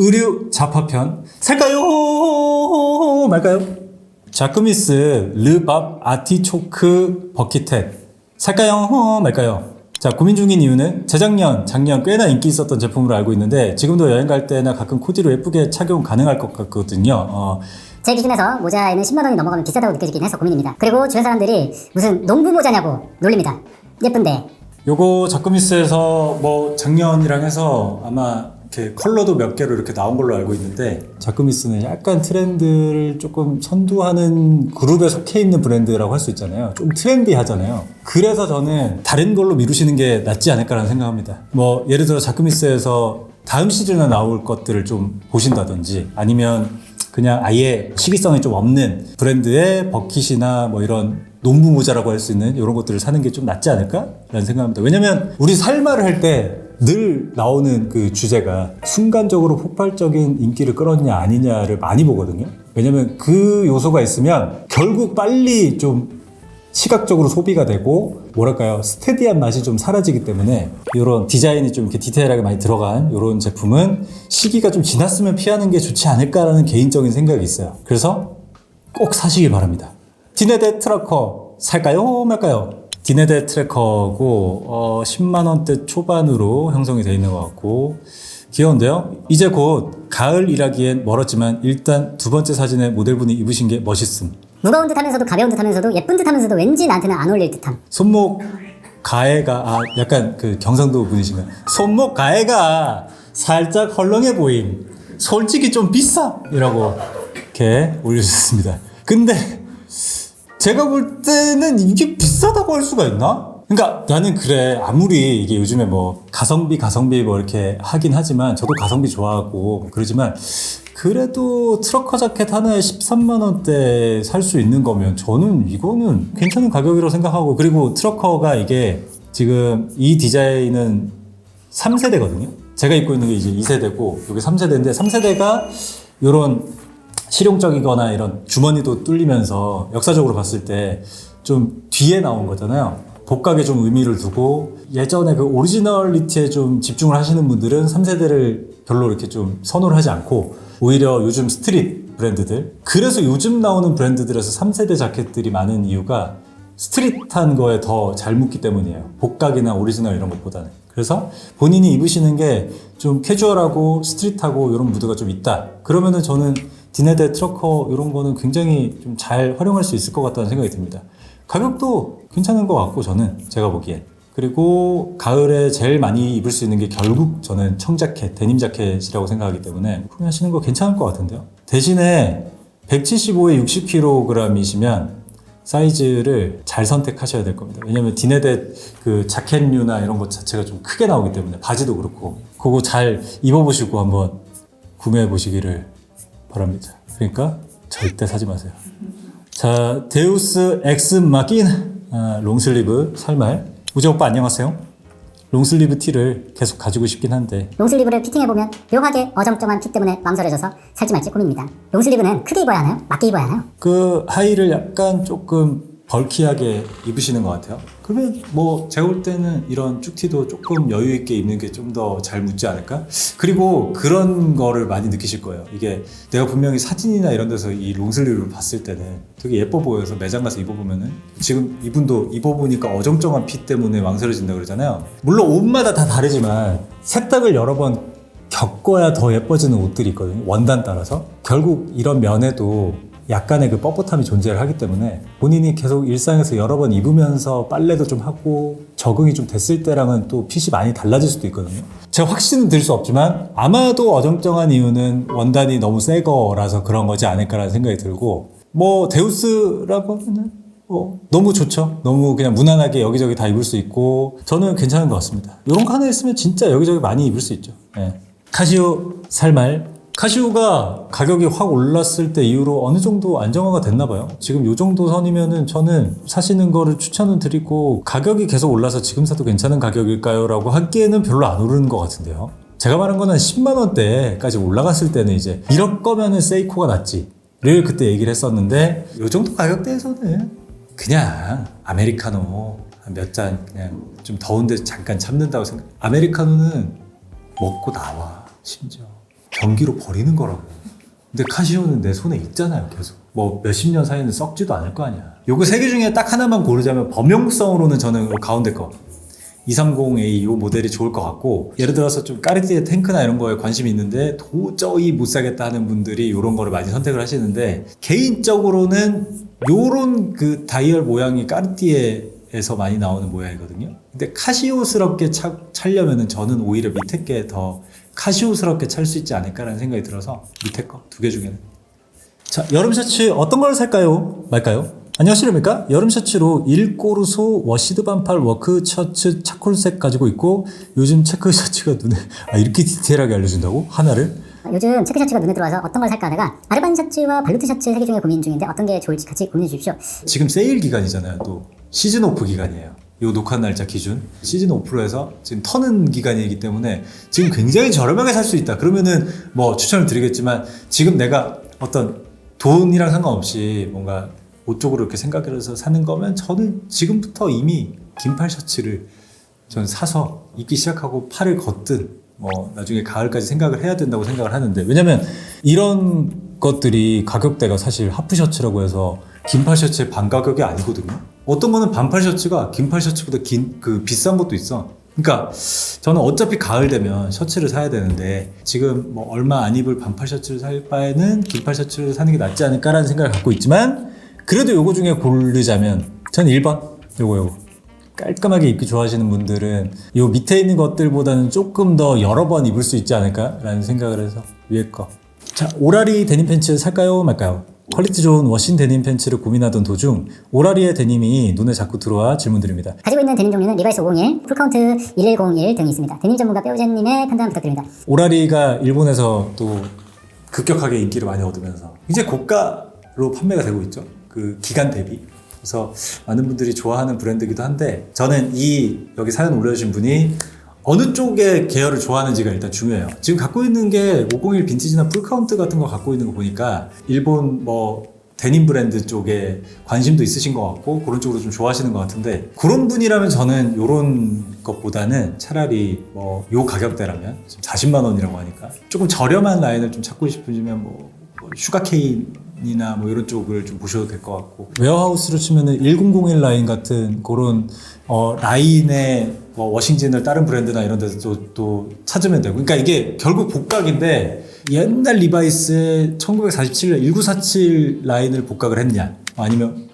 의류 잡화편 살까요 말까요? 자크미스 르밥 아티초크 버킷햇 살까요 말까요? 자, 고민 중인 이유는 재작년, 작년 꽤나 인기 있었던 제품으로 알고 있는데 지금도 여행 갈 때나 가끔 코디로 예쁘게 착용 가능할 것 같거든요. 제 기준에서 모자에는 10만 원이 넘어가면 비싸다고 느껴지긴 해서 고민입니다. 그리고 주변 사람들이 무슨 농부 모자냐고 놀립니다. 예쁜데. 요거 자크미스에서 뭐 작년이랑 해서 아마 이렇게 컬러도 몇 개로 이렇게 나온 걸로 알고 있는데 자크미스는 약간 트렌드를 조금 선두하는 그룹에 속해 있는 브랜드라고 할 수 있잖아요. 좀 트렌디하잖아요. 그래서 저는 다른 걸로 미루시는 게 낫지 않을까라는 생각합니다. 뭐 예를 들어 자크미스에서 다음 시즌에 나올 것들을 좀 보신다든지 아니면 그냥 아예 시기성이 좀 없는 브랜드의 버킷이나 뭐 이런 농부 모자라고 할 수 있는 이런 것들을 사는 게 좀 낫지 않을까라는 생각합니다. 왜냐면 우리 살말을 할 때 늘 나오는 그 주제가 순간적으로 폭발적인 인기를 끌었냐 아니냐를 많이 보거든요. 왜냐면 그 요소가 있으면 결국 빨리 좀 시각적으로 소비가 되고 뭐랄까요 스테디한 맛이 좀 사라지기 때문에 이런 디자인이 좀 이렇게 디테일하게 많이 들어간 이런 제품은 시기가 좀 지났으면 피하는 게 좋지 않을까라는 개인적인 생각이 있어요. 그래서 꼭 사시길 바랍니다. 디네데 트래커 살까요 말까요? 디네데 트래커고 10만원대 초반으로 형성이 되어 있는 것 같고 귀여운데요. 이제 곧 가을이라기엔 멀었지만 일단 두 번째 사진에 모델분이 입으신 게 멋있음. 무거운 듯 하면서도 가벼운 듯 하면서도 예쁜 듯 하면서도 왠지 나한테는 안 어울릴 듯함. 손목 가해가 약간 그 경상도 분이신가요? 손목 가해가 살짝 헐렁해 보임. 솔직히 좀 비싸 이라고 이렇게 올려주셨습니다. 근데 제가 볼 때는 이게 비싸다고 할 수가 있나? 그러니까 나는 그래 아무리 이게 요즘에 뭐 가성비 뭐 이렇게 하긴 하지만 저도 가성비 좋아하고 그러지만 그래도 트러커 자켓 하나에 13만 원대 살 수 있는 거면 저는 이거는 괜찮은 가격이라고 생각하고 그리고 트러커가 이게 지금 이 디자인은 3세대거든요. 제가 입고 있는 게 이제 2세대고 이게 3세대인데 3세대가 요런 실용적이거나 이런 주머니도 뚫리면서 역사적으로 봤을 때 좀 뒤에 나온 거잖아요. 복각에 좀 의미를 두고 예전에 그 오리지널리티에 좀 집중을 하시는 분들은 3세대를 별로 이렇게 좀 선호를 하지 않고 오히려 요즘 스트릿 브랜드들 그래서 요즘 나오는 브랜드들에서 3세대 자켓들이 많은 이유가 스트릿한 거에 더 잘 묻기 때문이에요. 복각이나 오리지널 이런 것보다는. 그래서 본인이 입으시는 게 좀 캐주얼하고 스트릿하고 이런 무드가 좀 있다. 그러면은 저는 디네데 트러커 이런 거는 굉장히 좀 잘 활용할 수 있을 것 같다는 생각이 듭니다. 가격도 괜찮은 것 같고 저는 제가 보기엔. 그리고 가을에 제일 많이 입을 수 있는 게 결국 저는 청자켓, 데님 자켓이라고 생각하기 때문에 구매하시는 거 괜찮을 것 같은데요. 대신에 175에 60kg이시면 사이즈를 잘 선택하셔야 될 겁니다. 왜냐면 디네데 그 자켓류나 이런 것 자체가 좀 크게 나오기 때문에 바지도 그렇고 그거 잘 입어보시고 한번 구매해 보시기를 바랍니다. 그러니까 절대 사지 마세요. 자, 데우스 엑스 마키나 롱슬리브 살말 우재 오빠 안녕하세요. 롱슬리브 티를 계속 가지고 싶긴 한데 롱슬리브를 피팅해보면 묘하게 어정쩡한 핏 때문에 망설여져서 살지 말지 고민입니다. 롱슬리브는 크게 입어야 하나요? 맞게 입어야 하나요? 그 하의를 약간 조금 벌키하게 입으시는 것 같아요. 그러면 뭐 제가 볼 때는 이런 쭉티도 조금 여유 있게 입는 게 좀 더 잘 묻지 않을까? 그리고 그런 거를 많이 느끼실 거예요. 이게 내가 분명히 사진이나 이런 데서 이 롱슬리브를 봤을 때는 되게 예뻐 보여서 매장 가서 입어보면은 지금 이분도 입어보니까 어정쩡한 핏 때문에 망설여진다 그러잖아요. 물론 옷마다 다 다르지만 세탁을 여러 번 겪어야 더 예뻐지는 옷들이 있거든요. 원단 따라서. 결국 이런 면에도 약간의 그 뻣뻣함이 존재를 하기 때문에 본인이 계속 일상에서 여러 번 입으면서 빨래도 좀 하고 적응이 좀 됐을 때랑은 또 핏이 많이 달라질 수도 있거든요. 제가 확신은 들 수 없지만 아마도 어정쩡한 이유는 원단이 너무 새 거라서 그런 거지 않을까라는 생각이 들고 뭐 데우스라고 하면은 너무 좋죠. 너무 그냥 무난하게 여기저기 다 입을 수 있고 저는 괜찮은 것 같습니다. 이런 거 하나 있으면 진짜 여기저기 많이 입을 수 있죠. 네. 카시오 살말 카시오가 가격이 확 올랐을 때 이후로 어느 정도 안정화가 됐나 봐요. 지금 요 정도 선이면은 저는 사시는 거를 추천은 드리고 가격이 계속 올라서 지금 사도 괜찮은 가격일까요? 라고 하기에는 별로 안 오르는 것 같은데요. 제가 말한 거는 10만 원대까지 올라갔을 때는 이제 이럴 거면은 세이코가 낫지를 그때 얘기를 했었는데 요 정도 가격대에서는 그냥 아메리카노 몇 잔 그냥 좀 더운데 잠깐 참는다고 생각. 아메리카노는 먹고 나와 심지어. 경기로 버리는 거라고. 근데 카시오는 내 손에 있잖아요, 계속. 뭐 몇십 년 사이는 썩지도 않을 거 아니야. 요거 세 개 중에 딱 하나만 고르자면 범용성으로는 저는 요 가운데 거 230A 요 모델이 좋을 것 같고, 예를 들어서 좀 까르띠에 탱크나 이런 거에 관심이 있는데 도저히 못 사겠다 하는 분들이 요런 거를 많이 선택을 하시는데, 개인적으로는 요런 그 다이얼 모양이 까르띠에에서 많이 나오는 모양이거든요. 근데 카시오스럽게 차려면은 저는 오히려 밑에 게 더 카시오스럽게 찰 수 있지 않을까라는 생각이 들어서 밑에 거 두 개 중에는. 자, 여름 셔츠 어떤 걸 살까요? 말까요? 안녕하십니까? 여름 셔츠로 일꼬르소 워시드 반팔 워크 셔츠 차콜색 가지고 있고, 요즘 체크 셔츠가 눈에 이렇게 디테일하게 알려준다고? 하나를? 요즘 체크 셔츠가 눈에 들어와서 어떤 걸 살까 하다가 아르반 셔츠와 발루트 셔츠 세 개 중에 고민 중인데 어떤 게 좋을지 같이 고민해 주십시오. 지금 세일 기간이잖아요. 또 시즌 오프 기간이에요. 요 녹화 날짜 기준 시즌 오프로 해서 지금 터는 기간이기 때문에 지금 굉장히 저렴하게 살 수 있다. 그러면은 뭐 추천을 드리겠지만, 지금 내가 어떤 돈이랑 상관없이 뭔가 옷 쪽으로 이렇게 생각해서 사는 거면 저는 지금부터 이미 긴팔 셔츠를 전 사서 입기 시작하고 팔을 걷든 뭐 나중에 가을까지 생각을 해야 된다고 생각을 하는데, 왜냐면 이런 것들이 가격대가 사실 하프 셔츠라고 해서 긴팔 셔츠의 반 가격이 아니거든요. 어떤 거는 반팔 셔츠가 긴팔 셔츠보다 비싼 것도 있어. 그러니까 저는 어차피 가을 되면 셔츠를 사야 되는데, 지금 뭐 얼마 안 입을 반팔 셔츠를 살 바에는 긴팔 셔츠를 사는 게 낫지 않을까라는 생각을 갖고 있지만, 그래도 요거 중에 고르자면 저는 1번 요거 깔끔하게 입기 좋아하시는 분들은 요 밑에 있는 것들보다는 조금 더 여러 번 입을 수 있지 않을까라는 생각을 해서 위에 거. 자, 오라리 데님 팬츠 살까요 말까요? 퀄리티 좋은 워싱 데님 팬츠를 고민하던 도중 오라리의 데님이 눈에 자꾸 들어와 질문드립니다. 가지고 있는 데님 종류는 리바이스 501, 풀카운트 1101 등이 있습니다. 데님 전문가 뼈우젠님의 판단 부탁드립니다. 오라리가 일본에서 또 급격하게 인기를 많이 얻으면서 이제 고가로 판매가 되고 있죠. 그 기간 대비. 그래서 많은 분들이 좋아하는 브랜드이기도 한데, 저는 여기 사연 올려주신 분이 어느 쪽의 계열을 좋아하는지가 일단 중요해요. 지금 갖고 있는 게 501 빈티지나 풀카운트 같은 거 갖고 있는 거 보니까 일본 뭐 데님 브랜드 쪽에 관심도 있으신 것 같고 그런 쪽으로 좀 좋아하시는 것 같은데, 그런 분이라면 저는 이런 것보다는 차라리 뭐 요 가격대라면 40만 원이라고 하니까 조금 저렴한 라인을 좀 찾고 싶으시면 뭐 슈가케인이나 뭐 이런 쪽을 좀 보셔도 될 것 같고, 웨어하우스로 치면은 1001 라인 같은 그런 라인의 뭐 워싱진을 다른 브랜드나 이런 데서 또 찾으면 되고, 그러니까 이게 결국 복각인데, 옛날 리바이스의 1947 1947 라인을 복각을 했냐, 아니면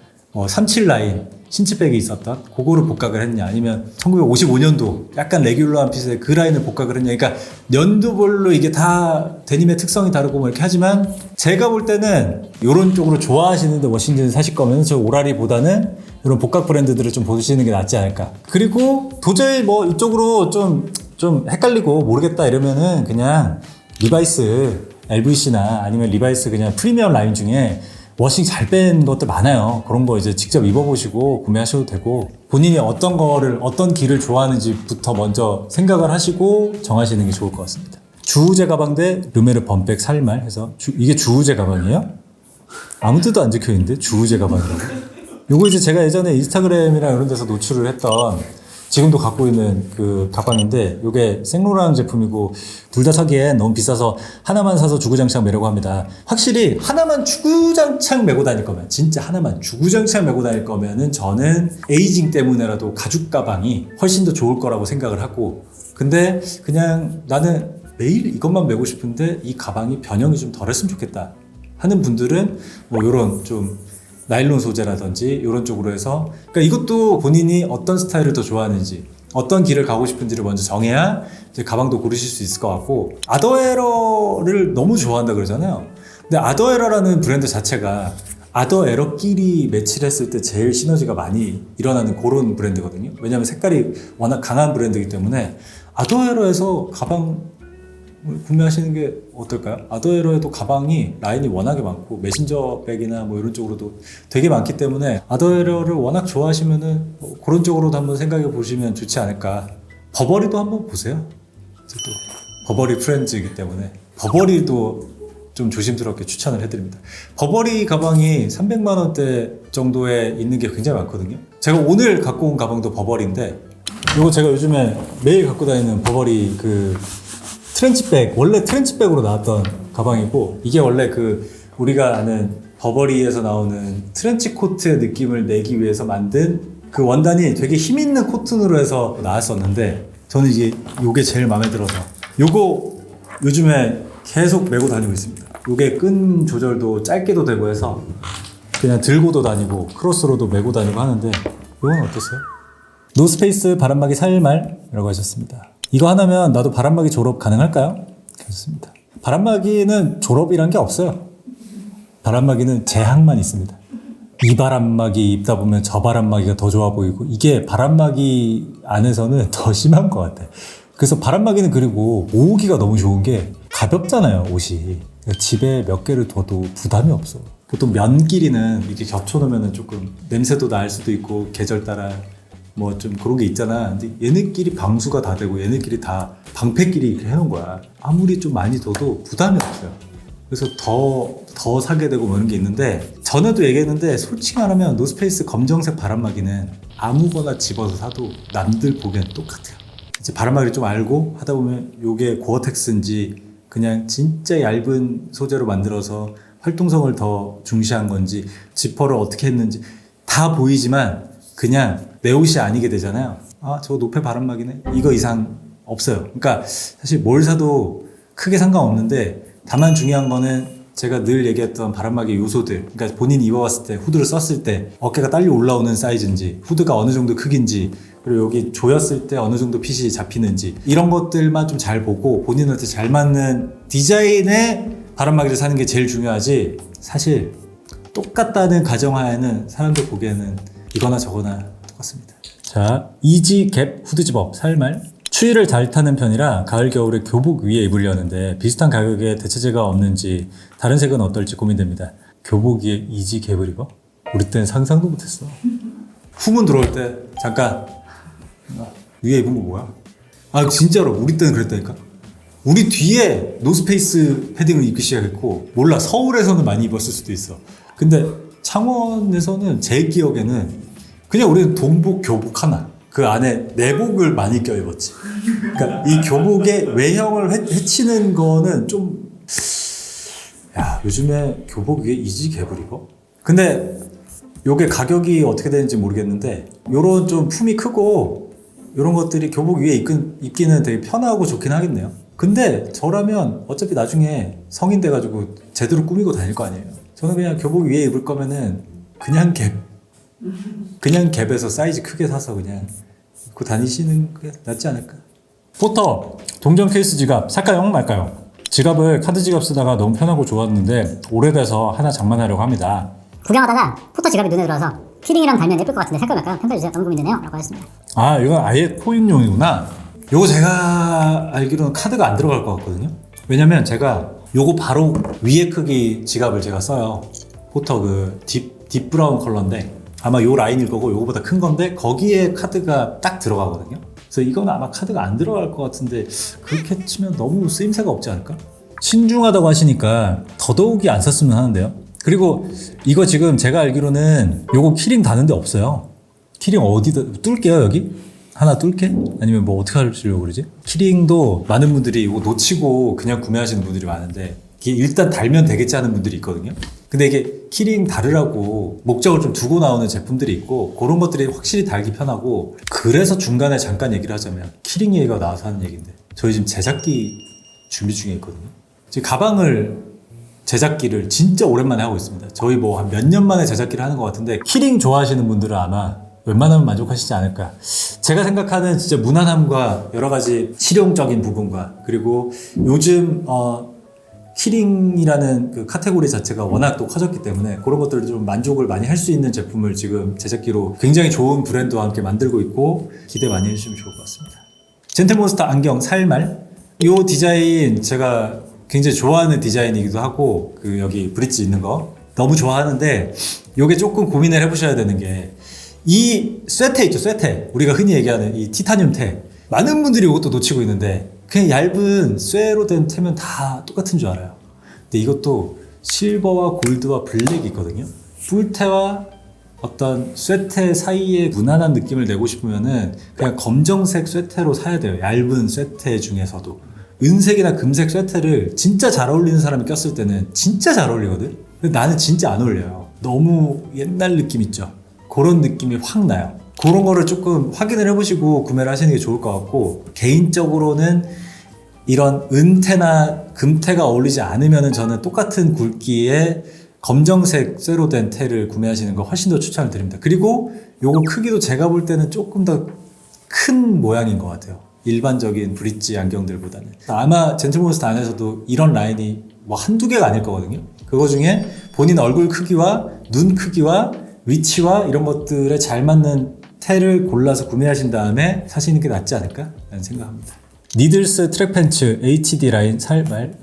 37 라인 신치백이 있었던 그거를 복각을 했냐, 아니면 1955년도 약간 레귤러한 핏의 그 라인을 복각을 했냐. 그러니까 연도별로 이게 다 데님의 특성이 다르고 뭐 이렇게 하지만, 제가 볼 때는 이런 쪽으로 좋아하시는데 워싱턴을 사실 거면 저 오라리보다는 이런 복각 브랜드들을 좀 보시는 게 낫지 않을까. 그리고 도저히 뭐 이쪽으로 좀 헷갈리고 모르겠다 이러면은 그냥 리바이스 LVC나 아니면 리바이스 그냥 프리미엄 라인 중에 워싱 잘 뺀 것들 많아요. 그런 거 이제 직접 입어보시고 구매하셔도 되고, 본인이 어떤 길을 좋아하는지부터 먼저 생각을 하시고 정하시는 게 좋을 것 같습니다. 주우재 가방 대 르메르 범백 살말 해서 이게 주우재 가방이에요? 아무 데도 안 적혀 있는데 주우재 가방이라고? 요거 이제 제가 예전에 인스타그램이나 이런 데서 노출을 했던, 지금도 갖고 있는 그 가방인데, 요게 생로랑 제품이고 둘 다 사기엔 너무 비싸서 하나만 사서 주구장창 매려고 합니다. 확실히 하나만 주구장창 메고 다닐 거면, 진짜 하나만 주구장창 메고 다닐 거면은 저는 에이징 때문에라도 가죽 가방이 훨씬 더 좋을 거라고 생각을 하고, 근데 그냥 나는 매일 이것만 메고 싶은데 이 가방이 변형이 좀 덜했으면 좋겠다 하는 분들은 뭐 요런 좀 나일론 소재라든지 이런 쪽으로 해서, 그러니까 이것도 본인이 어떤 스타일을 더 좋아하는지, 어떤 길을 가고 싶은지를 먼저 정해야 이제 가방도 고르실 수 있을 것 같고, 아더에러를 너무 좋아한다 그러잖아요. 근데 아더에러라는 브랜드 자체가 아더에러끼리 매치를 했을 때 제일 시너지가 많이 일어나는 그런 브랜드거든요. 왜냐하면 색깔이 워낙 강한 브랜드이기 때문에 아더에러에서 가방 구매하시는 게 어떨까요? 아더에러에도 가방이 라인이 워낙에 많고 메신저 백이나 뭐 이런 쪽으로도 되게 많기 때문에 아더에러를 워낙 좋아하시면은 뭐 그런 쪽으로도 한번 생각해 보시면 좋지 않을까. 버버리도 한번 보세요. 또 버버리 프렌즈이기 때문에 버버리도 좀 조심스럽게 추천을 해드립니다. 버버리 가방이 300만 원대 정도에 있는 게 굉장히 많거든요. 제가 오늘 갖고 온 가방도 버버리인데, 이거 제가 요즘에 매일 갖고 다니는 버버리 그 트렌치백, 원래 트렌치백으로 나왔던 가방이고, 이게 원래 그 우리가 아는 버버리에서 나오는 트렌치 코트의 느낌을 내기 위해서 만든 그 원단이 되게 힘있는 코튼으로 해서 나왔었는데, 저는 이게 요게 제일 마음에 들어서 요거 요즘에 계속 메고 다니고 있습니다. 요게 끈 조절도 짧게도 되고 해서 그냥 들고도 다니고 크로스로도 메고 다니고 하는데, 이건 어떠세요? 노스페이스 바람막이 살말이라고 하셨습니다. 이거 하나면 나도 바람막이 졸업 가능할까요? 좋습니다. 바람막이는 졸업이란 게 없어요. 바람막이는 제약만 있습니다. 이 바람막이 입다 보면 저 바람막이가 더 좋아 보이고, 이게 바람막이 안에서는 더 심한 것 같아요. 그래서 바람막이는 그리고 모으기가 너무 좋은 게 가볍잖아요, 옷이. 그러니까 집에 몇 개를 둬도 부담이 없어. 보통 면끼리는 이렇게 겹쳐놓으면 조금 냄새도 날 수도 있고 계절 따라 뭐 좀 그런 게 있잖아. 근데 얘네끼리 방수가 다 되고 얘네끼리 다 방패끼리 이렇게 해놓은 거야. 아무리 좀 많이 둬도 부담이 없어요. 그래서 더 사게 되고 뭐 이런 게 있는데, 전에도 얘기했는데 솔직히 말하면 노스페이스 검정색 바람막이는 아무거나 집어서 사도 남들 보기엔 똑같아요. 이제 바람막이를 좀 알고 하다 보면 요게 고어텍스인지 그냥 진짜 얇은 소재로 만들어서 활동성을 더 중시한 건지 지퍼를 어떻게 했는지 다 보이지만 그냥 내 옷이 아니게 되잖아요. 아, 저거 노페 바람막이네. 이거 이상 없어요. 그러니까 사실 뭘 사도 크게 상관없는데, 다만 중요한 거는 제가 늘 얘기했던 바람막이 요소들, 그러니까 본인이 입어봤을 때 후드를 썼을 때 어깨가 딸려 올라오는 사이즈인지, 후드가 어느 정도 크기인지, 그리고 여기 조였을 때 어느 정도 핏이 잡히는지, 이런 것들만 좀 잘 보고 본인한테 잘 맞는 디자인의 바람막이를 사는 게 제일 중요하지, 사실 똑같다는 가정하에는 사람들 보기에는 이거나 저거나 똑같습니다. 자, 이지 갭 후드 집업 살말. 추위를 잘 타는 편이라 가을 겨울에 교복 위에 입으려는데 비슷한 가격에 대체제가 없는지, 다른 색은 어떨지 고민됩니다. 교복 위에 이지 갭을 입어? 우리 때는 상상도 못했어. 후문 들어올 때 잠깐 위에 입은 거 뭐야? 아 진짜로 우리 때는 그랬다니까. 우리 뒤에 노스페이스 패딩을 입기 시작했고, 몰라 서울에서는 많이 입었을 수도 있어. 근데 창원에서는 제 기억에는 그냥 우리는 동복 교복 하나, 그 안에 내복을 많이 껴입었지. 그러니까 이 교복의 외형을 해치는 거는 좀, 야 요즘에 교복 위에 이지 갭을 입어? 근데 요게 가격이 어떻게 되는지 모르겠는데, 요런 좀 품이 크고 요런 것들이 교복 위에 입기는 되게 편하고 좋긴 하겠네요. 근데 저라면 어차피 나중에 성인 돼가지고 제대로 꾸미고 다닐 거 아니에요. 저는 그냥 교복 위에 입을 거면은 그냥 갭에서 사이즈 크게 사서 그냥 입고 다니시는 게 낫지 않을까. 포터 동전 케이스 지갑 살까요 말까요? 지갑을 카드 지갑 쓰다가 너무 편하고 좋았는데 오래돼서 하나 장만하려고 합니다. 구경하다가 포터 지갑이 눈에 들어와서 키링이랑 달면 예쁠 것 같은데 색깔 말까요? 평가해주세요. 너무 고민되네요. 라고 하셨습니다. 아, 이건 아예 코인용이구나. 요거 제가 알기로는 카드가 안 들어갈 것 같거든요. 왜냐면 제가 요거 바로 위에 크기 지갑을 제가 써요. 포터 그 딥 브라운 컬러인데 아마 요 라인일 거고, 요거보다 큰 건데 거기에 카드가 딱 들어가거든요. 그래서 이건 아마 카드가 안 들어갈 것 같은데, 그렇게 치면 너무 쓰임새가 없지 않을까? 신중하다고 하시니까 더더욱이 안 썼으면 하는데요. 그리고 이거 지금 제가 알기로는 요거 키링 다는데 없어요. 키링 어디다 뚫게요? 여기? 하나 뚫게? 아니면 뭐 어떻게 하시려고 그러지? 키링도 많은 분들이 이거 놓치고 그냥 구매하시는 분들이 많은데, 이게 일단 달면 되겠지 하는 분들이 있거든요. 근데 이게 키링 다르라고 목적을 좀 두고 나오는 제품들이 있고, 그런 것들이 확실히 달기 편하고, 그래서 중간에 잠깐 얘기를 하자면 키링 얘기가 나와서 하는 얘기인데, 저희 지금 제작기 준비 중에 있거든요. 지금 가방을 제작기를 진짜 오랜만에 하고 있습니다. 저희 뭐 한 몇 년 만에 제작기를 하는 것 같은데, 키링 좋아하시는 분들은 아마 웬만하면 만족하시지 않을까. 제가 생각하는 진짜 무난함과 여러 가지 실용적인 부분과, 그리고 요즘 키링이라는 그 카테고리 자체가 워낙 또 커졌기 때문에 그런 것들을 좀 만족을 많이 할 수 있는 제품을 지금 제작기로 굉장히 좋은 브랜드와 함께 만들고 있고, 기대 많이 해주시면 좋을 것 같습니다. 젠틀몬스터 안경 살말. 이 디자인 제가 굉장히 좋아하는 디자인이기도 하고, 그 여기 브릿지 있는 거 너무 좋아하는데, 요게 조금 고민을 해보셔야 되는 게, 이 쇠테 있죠, 쇠테. 우리가 흔히 얘기하는 이 티타늄 테. 많은 분들이 이것도 놓치고 있는데, 그냥 얇은 쇠로 된 테면 다 똑같은 줄 알아요. 근데 이것도 실버와 골드와 블랙이 있거든요. 뿔테와 어떤 쇠테 사이에 무난한 느낌을 내고 싶으면은 그냥 검정색 쇠테로 사야 돼요. 얇은 쇠테 중에서도. 은색이나 금색 쇠테를 진짜 잘 어울리는 사람이 꼈을 때는 진짜 잘 어울리거든? 근데 나는 진짜 안 어울려요. 너무 옛날 느낌 있죠? 그런 느낌이 확 나요. 그런 거를 조금 확인을 해보시고 구매를 하시는 게 좋을 것 같고, 개인적으로는 이런 은테나 금테가 어울리지 않으면 저는 똑같은 굵기의 검정색 쇠로 된 테를 구매하시는 거 훨씬 더 추천을 드립니다. 그리고 요거 크기도 제가 볼 때는 조금 더 큰 모양인 것 같아요. 일반적인 브릿지 안경들보다는. 아마 젠틀몬스터 안에서도 이런 라인이 뭐 한두 개가 아닐 거거든요. 그거 중에 본인 얼굴 크기와 눈 크기와 위치와 이런 것들에 잘 맞는 테를 골라서 구매하신 다음에 사시는 게 낫지 않을까 라는 생각합니다. 니들스 트랙 팬츠 HD 라인 살말.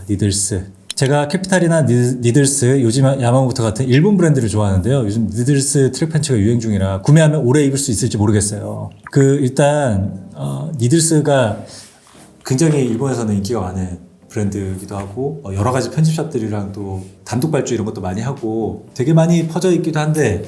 니들스. 제가 캐피탈이나 니들스, 요즘 야마모토 같은 일본 브랜드를 좋아하는데요. 요즘 니들스 트랙 팬츠가 유행 중이라 구매하면 오래 입을 수 있을지 모르겠어요. 일단 니들스가 굉장히 일본에서는 인기가 많은 브랜드이기도 하고, 여러 가지 편집샵들이랑 또 단독 발주 이런 것도 많이 하고 되게 많이 퍼져 있기도 한데,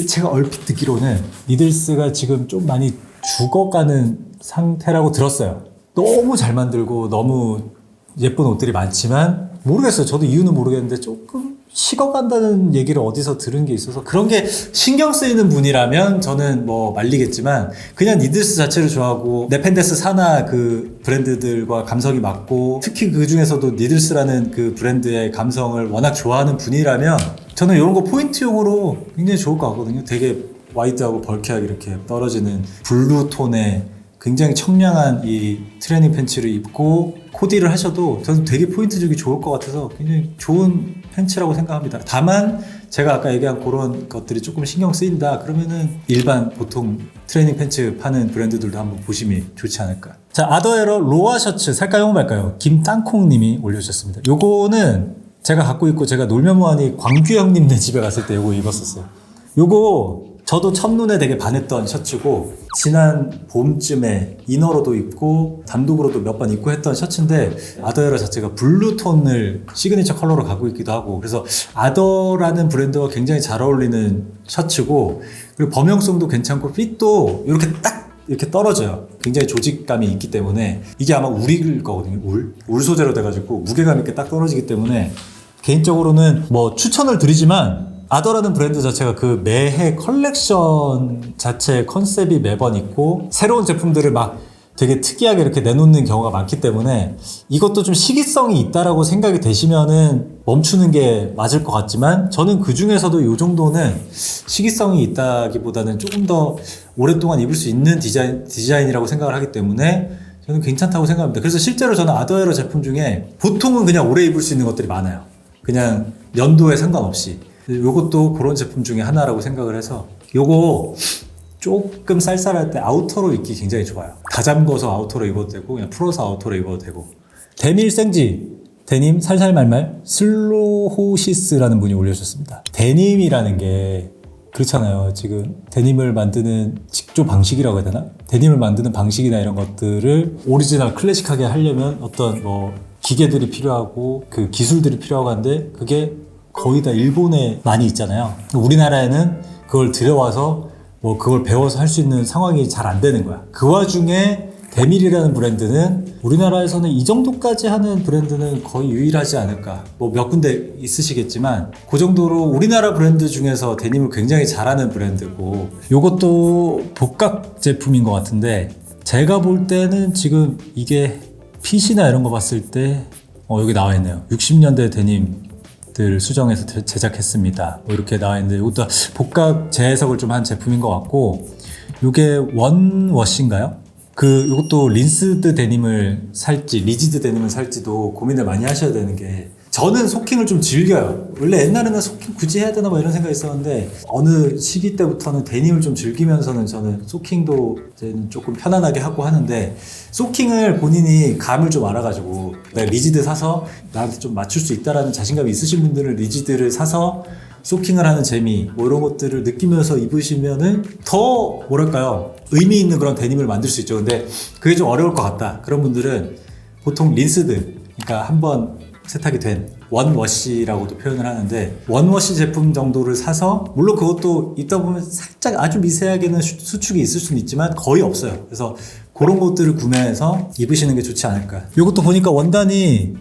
제가 얼핏 듣기로는 니들스가 지금 좀 많이 죽어가는 상태라고 들었어요. 너무 잘 만들고 너무 예쁜 옷들이 많지만, 모르겠어요. 저도 이유는 모르겠는데 조금 식어간다는 얘기를 어디서 들은 게 있어서, 그런 게 신경 쓰이는 분이라면 저는 뭐 말리겠지만, 그냥 니들스 자체를 좋아하고 네펜데스 사나 그 브랜드들과 감성이 맞고, 특히 그 중에서도 니들스라는 그 브랜드의 감성을 워낙 좋아하는 분이라면 저는 이런 거 포인트용으로 굉장히 좋을 것 같거든요. 되게 와이드하고 벌크하게 이렇게 떨어지는 블루 톤의 굉장히 청량한 이 트레이닝 팬츠를 입고 코디를 하셔도 저는 되게 포인트 주기 좋을 것 같아서 굉장히 좋은 팬츠라고 생각합니다. 다만 제가 아까 얘기한 그런 것들이 조금 신경 쓰인다 그러면은 일반 보통 트레이닝 팬츠 파는 브랜드들도 한번 보심이 좋지 않을까. 자, 아더에러 로아 셔츠 살까요 말까요? 김땅콩 님이 올려주셨습니다. 요거는 제가 갖고 있고, 제가 놀면 뭐하니 광규 형님네 집에 갔을 때 요거 입었었어요. 요거 저도 첫눈에 되게 반했던 셔츠고, 지난 봄쯤에 이너로도 입고 단독으로도 몇 번 입고 했던 셔츠인데, 아더에러 자체가 블루톤을 시그니처 컬러로 갖고 있기도 하고, 그래서 아더라는 브랜드와 굉장히 잘 어울리는 셔츠고, 그리고 범용성도 괜찮고 핏도 이렇게 딱 이렇게 떨어져요. 굉장히 조직감이 있기 때문에, 이게 아마 울일 거거든요. 울 소재로 돼가지고 무게감 있게 딱 떨어지기 때문에 개인적으로는 뭐 추천을 드리지만, 아더라는 브랜드 자체가 그 매해 컬렉션 자체 컨셉이 매번 있고 새로운 제품들을 막 되게 특이하게 이렇게 내놓는 경우가 많기 때문에, 이것도 좀 시기성이 있다라고 생각이 되시면은 멈추는 게 맞을 것 같지만, 저는 그 중에서도 이 정도는 시기성이 있다기보다는 조금 더 오랫동안 입을 수 있는 디자인이라고 생각을 하기 때문에 저는 괜찮다고 생각합니다. 그래서 실제로 저는 아더에러 제품 중에 보통은 그냥 오래 입을 수 있는 것들이 많아요. 그냥 연도에 상관없이. 요것도 그런 제품 중에 하나라고 생각을 해서, 요거 조금 쌀쌀할 때 아우터로 입기 굉장히 좋아요. 다 잠궈서 아우터로 입어도 되고, 그냥 풀어서 아우터로 입어도 되고. 데밀 생지 데님 살살말말 슬로호시스라는 분이 올려주셨습니다. 데님이라는 게 그렇잖아요. 지금 데님을 만드는 직조 방식이라고 해야 되나? 데님을 만드는 방식이나 이런 것들을 오리지널 클래식하게 하려면 어떤 뭐 기계들이 필요하고 그 기술들이 필요하고 한데, 그게 거의 다 일본에 많이 있잖아요. 우리나라에는 그걸 들여와서 뭐 그걸 배워서 할 수 있는 상황이 잘 안 되는 거야. 그 와중에 데밀이라는 브랜드는 우리나라에서는 이 정도까지 하는 브랜드는 거의 유일하지 않을까. 뭐 몇 군데 있으시겠지만 그 정도로 우리나라 브랜드 중에서 데님을 굉장히 잘하는 브랜드고, 요것도 복각 제품인 것 같은데, 제가 볼 때는 지금 이게 핏이나 이런 거 봤을 때 여기 나와 있네요. 60년대 데님들 수정해서 제작했습니다. 뭐 이렇게 나와 있는데, 이것도 복각 재해석을 좀 한 제품인 것 같고, 이게 원워시인가요? 이것도 린스드 데님을 살지 리지드 데님을 살지도 고민을 많이 하셔야 되는 게, 저는 소킹을 좀 즐겨요. 원래 옛날에는 소킹 굳이 해야 되나 뭐 이런 생각이 있었는데, 어느 시기 때부터는 데님을 좀 즐기면서는 저는 소킹도 이제는 조금 편안하게 하고 하는데, 소킹을 본인이 감을 좀 알아가지고 내가 리지드 사서 나한테 좀 맞출 수 있다라는 자신감이 있으신 분들은 리지드를 사서 소킹을 하는 재미, 뭐 이런 것들을 느끼면서 입으시면은 더 뭐랄까요, 의미 있는 그런 데님을 만들 수 있죠. 근데 그게 좀 어려울 것 같다 그런 분들은 보통 린스드, 그러니까 한번 세탁이 된 원워시라고도 표현을 하는데, 원워시 제품 정도를 사서, 물론 그것도 입다 보면 살짝 아주 미세하게는 수축이 있을 수는 있지만 거의 없어요. 그래서 그런 것들을 구매해서 입으시는 게 좋지 않을까. 이것도 보니까 원단이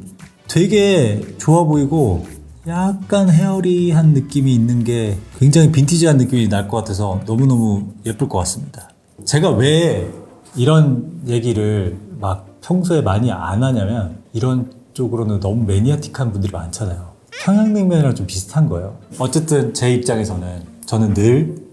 되게 좋아 보이고 약간 헤어리한 느낌이 있는 게 굉장히 빈티지한 느낌이 날 것 같아서 너무너무 예쁠 것 같습니다. 제가 왜 이런 얘기를 막 평소에 많이 안 하냐면 이런 쪽으로는 너무 매니아틱한 분들이 많잖아요. 평양냉면이랑 좀 비슷한 거예요. 어쨌든 제 입장에서는 저는 늘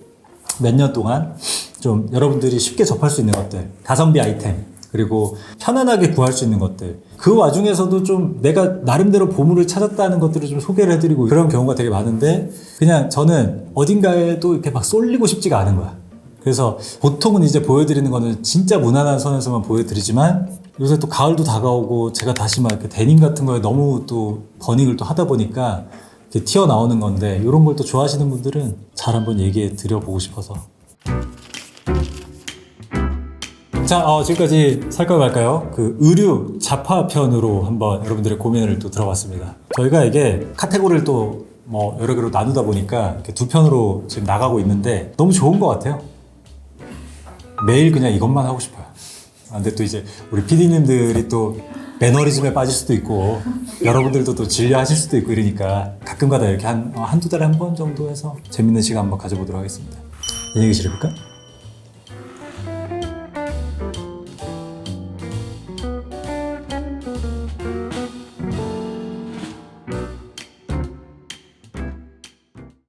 몇 년 동안 좀 여러분들이 쉽게 접할 수 있는 것들, 가성비 아이템, 그리고 편안하게 구할 수 있는 것들, 그 와중에서도 좀 내가 나름대로 보물을 찾았다는 것들을 좀 소개를 해드리고 그런 경우가 되게 많은데 그냥 저는 어딘가에도 이렇게 막 쏠리고 싶지가 않은 거야. 그래서 보통은 이제 보여드리는 거는 진짜 무난한 선에서만 보여드리지만 요새 또 가을도 다가오고 제가 다시 막 이렇게 데님 같은 거에 너무 또 버닝을 또 하다 보니까 이렇게 튀어나오는 건데 이런 걸 또 좋아하시는 분들은 잘 한번 얘기해 드려보고 싶어서. 자, 지금까지 살까요 말까요? 그 의류 잡화 편으로 한번 여러분들의 고민을 또 들어봤습니다. 저희가 이게 카테고리를 또 뭐 여러 개로 나누다 보니까 이렇게 두 편으로 지금 나가고 있는데 너무 좋은 것 같아요. 매일 그냥 이것만 하고 싶어요. 근데 또 이제 우리 PD님들이 또 매너리즘에 빠질 수도 있고 여러분들도 또 질려하실 수도 있고 이러니까 가끔가다 이렇게 한두 달에 한 번 정도 해서 재밌는 시간 한번 가져보도록 하겠습니다. 안녕히 계시렵니까?